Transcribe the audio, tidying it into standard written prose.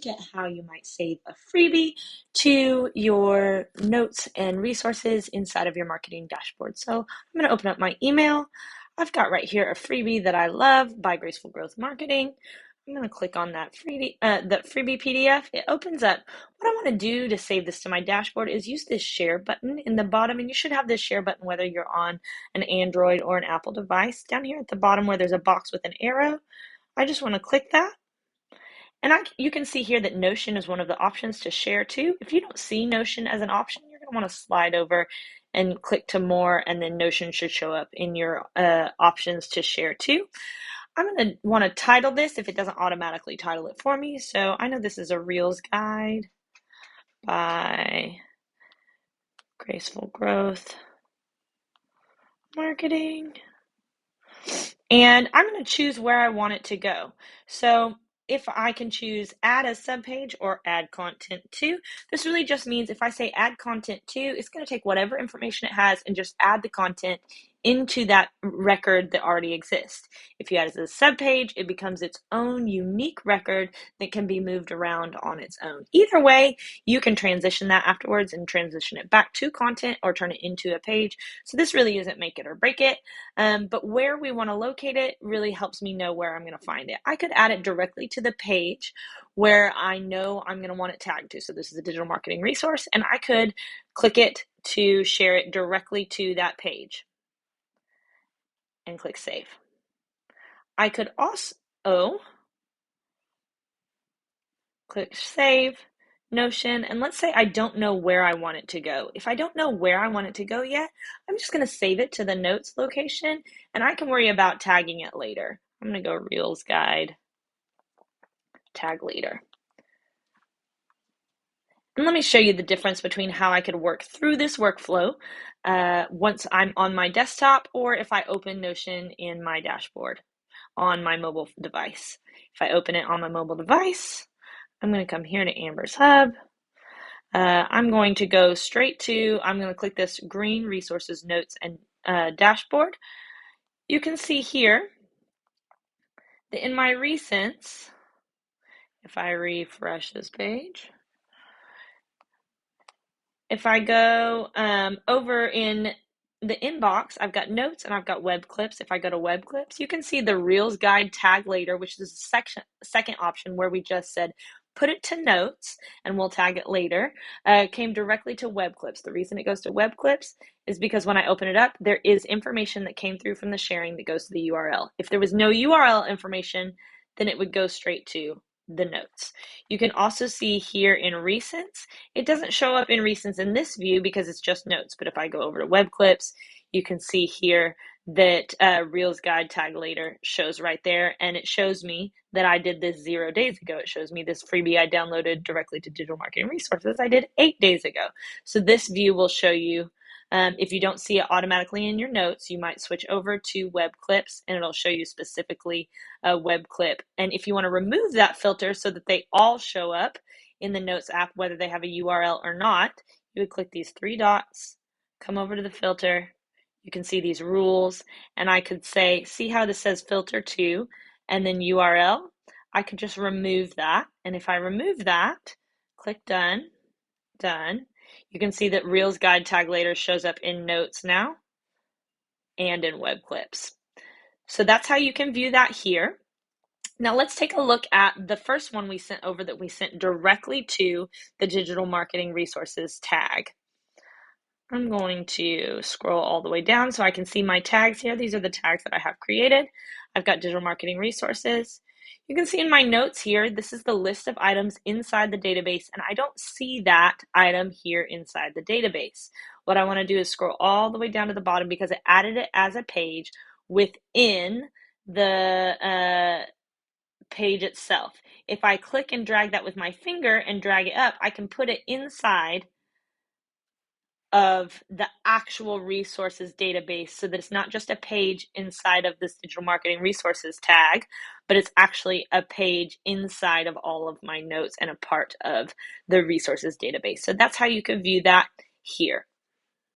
look at how you might save a freebie to your notes and resources inside of your marketing dashboard. So I'm going to open up my email. I've got right here a freebie that I love by Graceful Growth Marketing. I'm going to click on that freebie PDF. It opens up. What I want to do to save this to my dashboard is use this share button in the bottom, and you should have this share button whether you're on an Android or an Apple device. Down here at the bottom where there's a box with an arrow, I just want to click that. And you can see here that Notion is one of the options to share to. If you don't see Notion as an option, you're going to want to slide over and click to more, and then Notion should show up in your options to share to. I'm going to want to title this if it doesn't automatically title it for me. So I know this is a Reels guide by Graceful Growth Marketing. And I'm going to choose where I want it to go. So if I can choose add a subpage or add content to, this really just means if I say add content to, it's going to take whatever information it has and just add the content into that record that already exists. If you add it as a subpage, it becomes its own unique record that can be moved around on its own. Either way, you can transition that afterwards and transition it back to content or turn it into a page. So this really isn't make it or break it, but where we want to locate it really helps me know where I'm going to find it. I could add it directly to the page where I know I'm going to want it tagged to. So this is a digital marketing resource, and I could click it to share it directly to that page and click save. I could also click save, Notion, and let's say I don't know where I want it to go. If I don't know where I want it to go yet, I'm just going to save it to the notes location, and I can worry about tagging it later. I'm going to go Reels Guide, tag later. And let me show you the difference between how I could work through this workflow once I'm on my desktop or if I open Notion in my dashboard on my mobile device. If I open it on my mobile device, I'm going to come here to Amber's Hub. I'm going to go straight to, I'm going to click this green resources, notes, and dashboard. You can see here that in my recents, if I refresh this page, if I go over in the inbox, I've got notes and I've got web clips. If I go to web clips, you can see the Reels Guide tag later, which is the second option where we just said, put it to notes and we'll tag it later, came directly to web clips. The reason it goes to web clips is because when I open it up, there is information that came through from the sharing that goes to the URL. If there was no URL information, then it would go straight to the notes. You can also see here in recents, it doesn't show up in recents in this view because it's just notes, but if I go over to web clips, you can see here that Reels Guide tag later shows right there, and it shows me that I did this 0 days ago. It shows me this freebie I downloaded directly to digital marketing resources I did 8 days ago. So this view will show you, if you don't see it automatically in your notes, you might switch over to web clips and it'll show you specifically a web clip. And if you want to remove that filter so that they all show up in the notes app, whether they have a URL or not, you would click these 3 dots, come over to the filter. You can see these rules, and I could say, see how this says filter to, and then URL. I could just remove that. And if I remove that, click done, done. You can see that Reels Guide tag later shows up in notes now and in web clips. So that's how you can view that here. Now let's take a look at the first one we sent over that we sent directly to the digital marketing resources tag. I'm going to scroll all the way down so I can see my tags here. These are the tags that I have created. I've got digital marketing resources. You can see in my notes here, this is the list of items inside the database, and I don't see that item here inside the database. What I want to do is scroll all the way down to the bottom because it added it as a page within the page itself. If I click and drag that with my finger and drag it up, I can put it inside of the actual resources database so that it's not just a page inside of this digital marketing resources tag, but it's actually a page inside of all of my notes and a part of the resources database. So that's how you can view that here.